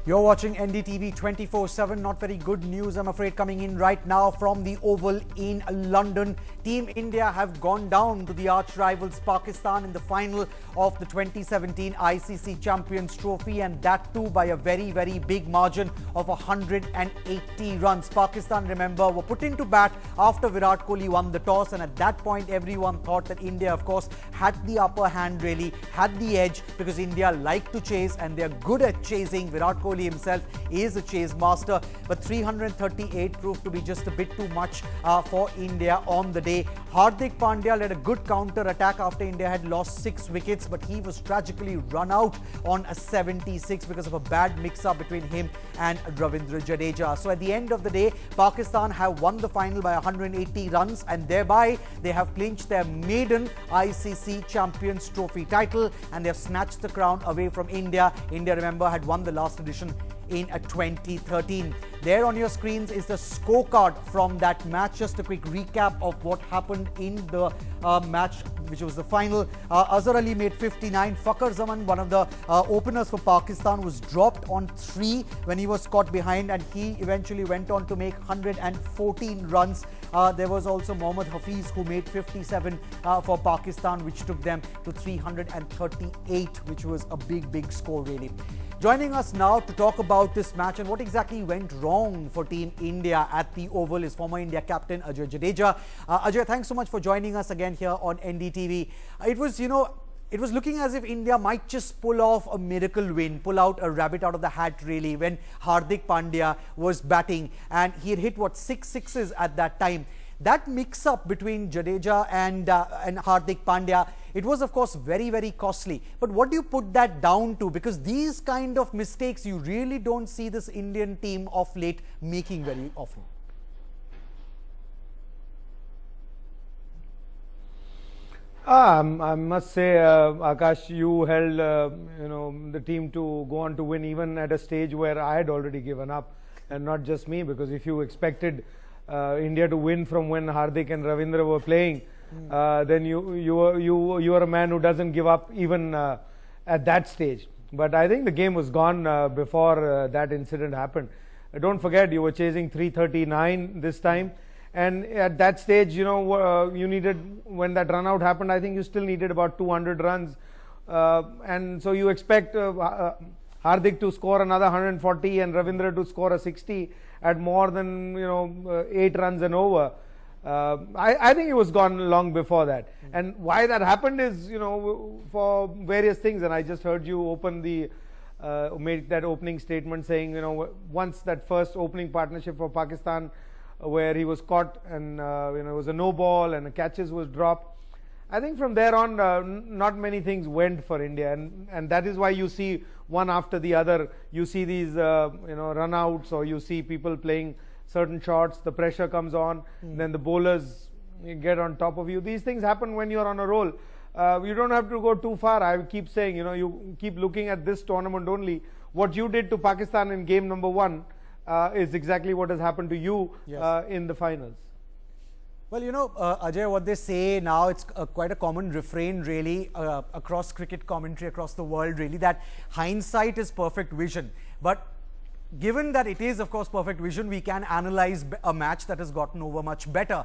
You're watching NDTV 24/7. Not very good news, I'm afraid, coming in right now from the Oval in London. Team India have gone down to the arch rivals Pakistan in the final of the 2017 ICC Champions Trophy, and that too by a very, very big margin of 180 runs. Pakistan, remember, were put into bat after Virat Kohli won the toss, and at that point everyone thought that India, of course, had the upper hand, really had the edge, because India like to chase and they're good at chasing. Virat Kohli himself is a chase master, but 338 proved to be just a bit too much for India on the day. Hardik Pandya led a good counter attack after India had lost 6 wickets, but he was tragically run out on a 76 because of a bad mix-up between him and Virat Jadeja. So at the end of the day, Pakistan have won the final by 180 runs, and thereby they have clinched their maiden ICC Champions Trophy title, and they have snatched the crown away from India. India, remember, had won the last edition in 2013. There on your screens is the scorecard from that match. Just a quick recap of what happened in the match, which was the final. Azhar Ali made 59. Fakhar Zaman, one of the openers for Pakistan, was dropped on 3 when he was caught behind, and he eventually went on to make 114 runs. There was also Mohammad who made 57 for Pakistan, which took them to 338, which was a big score, really. Joining us now to talk about this match and what exactly went wrong for Team India at the Oval is former India captain Ajay Jadeja. Ajay, thanks so much for joining us again here on NDTV. It was looking as if India might just pull off a miracle win, pull out a rabbit out of the hat, really, when Hardik Pandya was batting, and he had hit, 6 sixes at that time. That mix-up between Jadeja and Hardik Pandya, it was, of course, very costly. But what do you put that down to? Because these kind of mistakes you really don't see this Indian team of late making very often. I must say, Akash, you held the team to go on to win even at a stage where I had already given up, and not just me, because if you expected India to win from when Hardik and Ravindra were playing, then you are a man who doesn't give up even at that stage. But I think the game was gone before that incident happened. Don't forget, you were chasing 339 this time, and at that stage, you needed, when that run out happened, I think you still needed about 200 runs, and so you expect Hardik to score another 140 and Ravindra to score a 60 at more than 8 runs and over. I think it was gone long before that. And why that happened is, for various things. And I just heard you make that opening statement saying, once that first opening partnership for Pakistan, where he was caught and it was a no ball and the catches was dropped. I think from there on, not many things went for India, and that is why you see one after the other. You see these run-outs, or you see people playing certain shots. The pressure comes on, then the bowlers get on top of you. These things happen when you're on a roll. You don't have to go too far. I keep saying, you keep looking at this tournament only. What you did to Pakistan in game number 1 is exactly what has happened to you in the finals. Well, Ajay, what they say now, it's quite a common refrain, really, across cricket commentary, across the world, really, that hindsight is perfect vision. But given that it is, of course, perfect vision, we can analyze a match that has gotten over much better.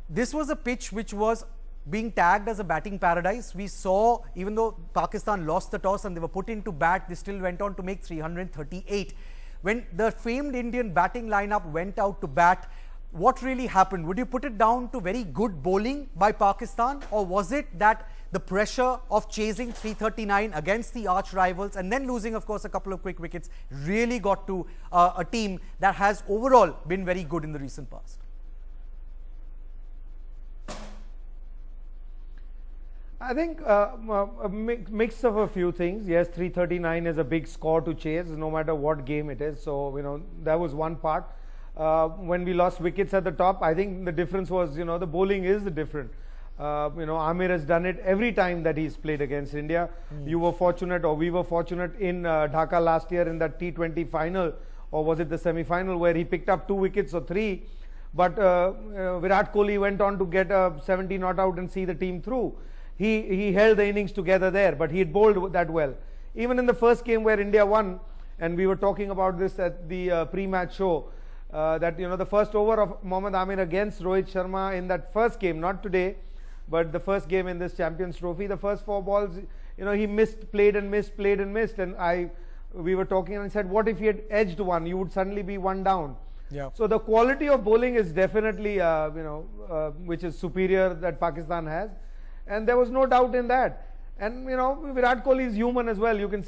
This was a pitch which was being tagged as a batting paradise. We saw, even though Pakistan lost the toss and they were put into bat, they still went on to make 338. When the famed Indian batting lineup went out to bat, what really happened? Would you put it down to very good bowling by Pakistan, or was it that the pressure of chasing 339 against the arch rivals and then losing, of course, a couple of quick wickets really got to a team that has overall been very good in the recent past? I think a mix of a few things. Yes, 339 is a big score to chase, no matter what game it is. So, that was one part. When we lost wickets at the top, I think the difference was, the bowling is different. Amir has done it every time that he's played against India. You were fortunate, or we were fortunate in Dhaka last year in that T20 final, or was it the semi-final, where he picked up 2 wickets or 3. But Virat Kohli went on to get a 70 not out and see the team through. He held the innings together there, but he had bowled that well. Even in the first game where India won, And we were talking about this at the pre-match show, that the first over of Mohammad Amir against Rohit Sharma in that first game, not today, but the first game in this Champions Trophy, the first 4 balls, he missed, played and missed, played and missed. And we were talking and I said, what if he had edged one? You would suddenly be 1 down. Yeah. So the quality of bowling is definitely, which is superior that Pakistan has. And there was no doubt in that. And, Virat Kohli is human as well. You can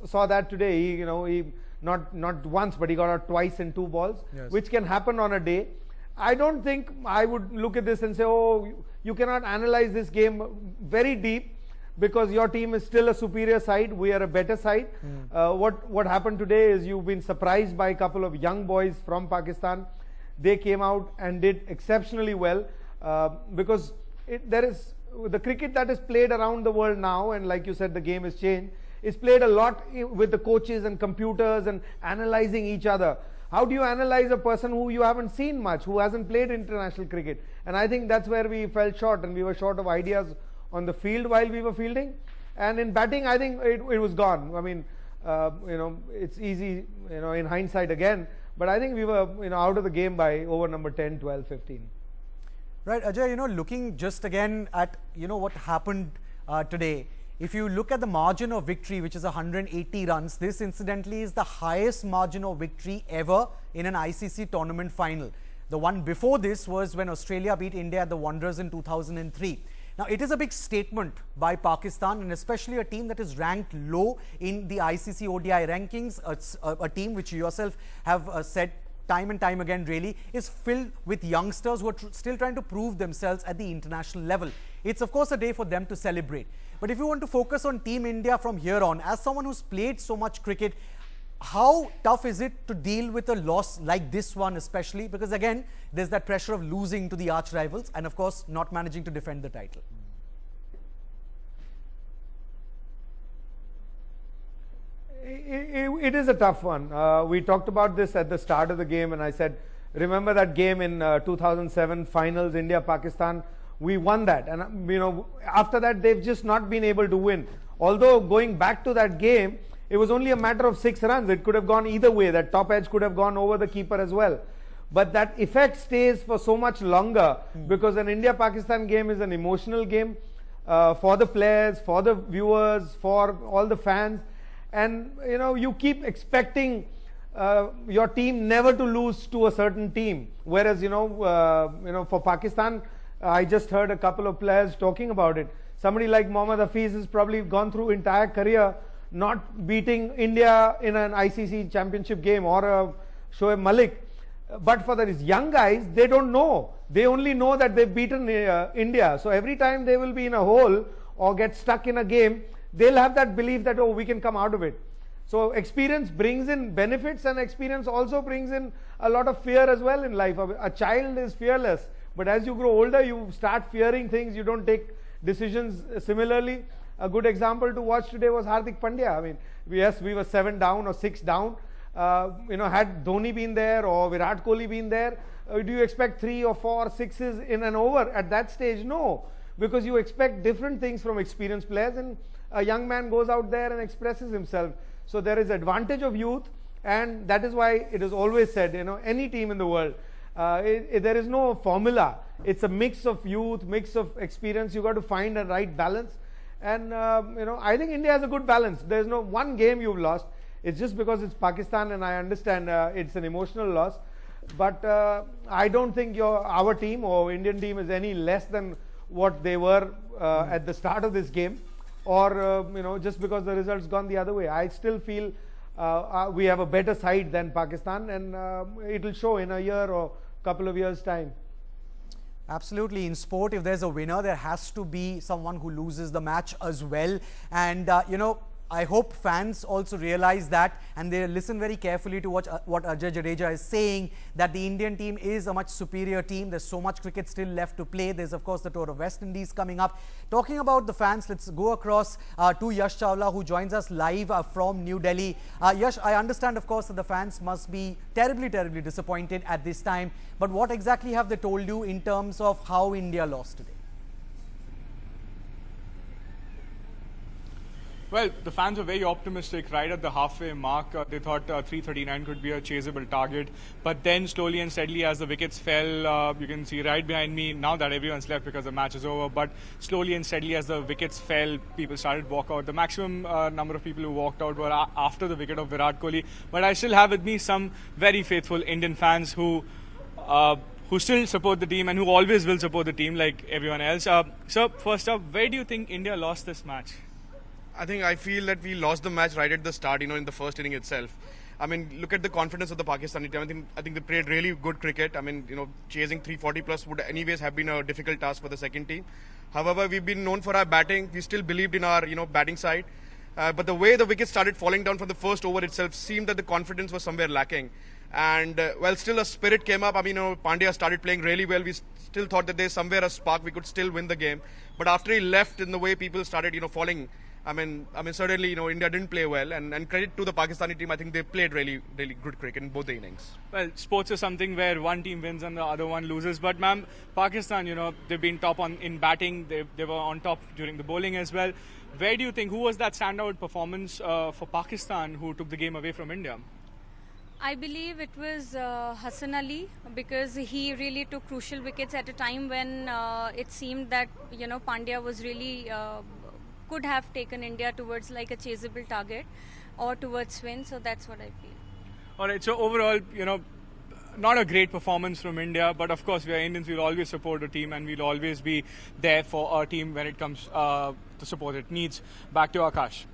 saw that today. He not once, but he got out twice in 2 balls, yes, which can happen on a day. I don't think I would look at this and say, oh, you cannot analyze this game very deep because your team is still a superior side. We are a better side. What happened today is you've been surprised by a couple of young boys from Pakistan. They came out and did exceptionally well because there is the cricket that is played around the world now, and like you said, the game has changed. It's played a lot with the coaches and computers and analyzing each other. How do you analyze a person who you haven't seen much, who hasn't played international cricket? And I think that's where we fell short, and we were short of ideas on the field while we were fielding. And in batting, I think it was gone. I mean, it's easy, in hindsight again, but I think we were, out of the game by over number 10, 12, 15. Right, Ajay, looking just again at, what happened today. If you look at the margin of victory, which is 180 runs, this incidentally is the highest margin of victory ever in an ICC tournament final. The one before this was when Australia beat India at the Wanderers in 2003. Now, it is a big statement by Pakistan, and especially a team that is ranked low in the ICC ODI rankings, a team which you yourself have said time and time again really is filled with youngsters who are still trying to prove themselves at the international level. It's of course a day for them to celebrate. But if you want to focus on Team India from here on, as someone who's played so much cricket, how tough is it to deal with a loss like this one, especially because again there's that pressure of losing to the arch rivals and of course not managing to defend the title? It is a tough one. We talked about this at the start of the game, and I said, remember that game in 2007 finals, India-Pakistan? We won that, and after that they've just not been able to win. Although going back to that game, it was only a matter of 6 runs. It could have gone either way. That top edge could have gone over the keeper as well. But that effect stays for so much longer because an India-Pakistan game is an emotional game for the players, for the viewers, for all the fans. And you keep expecting your team never to lose to a certain team. Whereas for Pakistan, I just heard a couple of players talking about it. Somebody like Mohammad Hafiz has probably gone through entire career not beating India in an ICC championship game or a Shoaib Malik. But for these young guys, they don't know. They only know that they've beaten India. So every time they will be in a hole or get stuck in a game, they'll have that belief that, oh, we can come out of it. So experience brings in benefits, and experience also brings in a lot of fear as well in life. A child is fearless, but as you grow older, you start fearing things. You don't take decisions similarly. A good example to watch today was Hardik Pandya. I mean, yes, we were 7 down or 6 down. Had Dhoni been there or Virat Kohli been there, do you expect 3 or 4 sixes in an over at that stage? No, because you expect different things from experienced players, and a young man goes out there and expresses himself. So there is advantage of youth, and that is why it is always said, any team in the world, there is no formula. It's a mix of youth, mix of experience. You got to find a right balance. And I think India has a good balance. There's no one game you've lost. It's just because it's Pakistan, and I understand it's an emotional loss. But I don't think our team or Indian team is any less than what they were at the start of this game, or just because the result's gone the other way. I still feel we have a better side than Pakistan, and it will show in a year or couple of years' time. Absolutely. In sport, if there's a winner, there has to be someone who loses the match as well. And, I hope fans also realize that, and they listen very carefully to what Ajay Jadeja is saying, that the Indian team is a much superior team. There's so much cricket still left to play. There's, of course, the tour of West Indies coming up. Talking about the fans, let's go across to Yash Chawla, who joins us live from New Delhi. Yash, I understand, of course, that the fans must be terribly, terribly disappointed at this time. But what exactly have they told you in terms of how India lost today? Well, the fans were very optimistic right at the halfway mark. They thought 339 could be a chaseable target. But then slowly and steadily as the wickets fell, you can see right behind me, now that everyone's left because the match is over, but slowly and steadily as the wickets fell, people started to walk out. The maximum number of people who walked out were after the wicket of Virat Kohli. But I still have with me some very faithful Indian fans who still support the team and who always will support the team like everyone else. So first up, where do you think India lost this match? I feel that we lost the match right at the start, in the first inning itself. I mean, look at the confidence of the Pakistani team. I think they played really good cricket. I mean, chasing 340 plus would anyways have been a difficult task for the second team. However, we've been known for our batting. We still believed in our, batting side. But the way the wickets started falling down from the first over itself seemed that the confidence was somewhere lacking. And still a spirit came up. I mean, Pandya started playing really well. We still thought that there's somewhere a spark. We could still win the game. But after he left, in the way people started, falling. I mean, certainly, India didn't play well, and credit to the Pakistani team. I think they played really, really good cricket in both the innings. Well, sports is something where one team wins and the other one loses. But, ma'am, Pakistan, they've been top in batting. They were on top during the bowling as well. Where do you think, who was that standout performance for Pakistan who took the game away from India? I believe it was Hassan Ali, because he really took crucial wickets at a time when it seemed that, Pandya was really could have taken India towards like a chaseable target or towards win. So that's what I feel. All right. So overall, not a great performance from India, but of course we are Indians. We'll always support a team and we'll always be there for our team when it comes to support it needs. Back to Akash.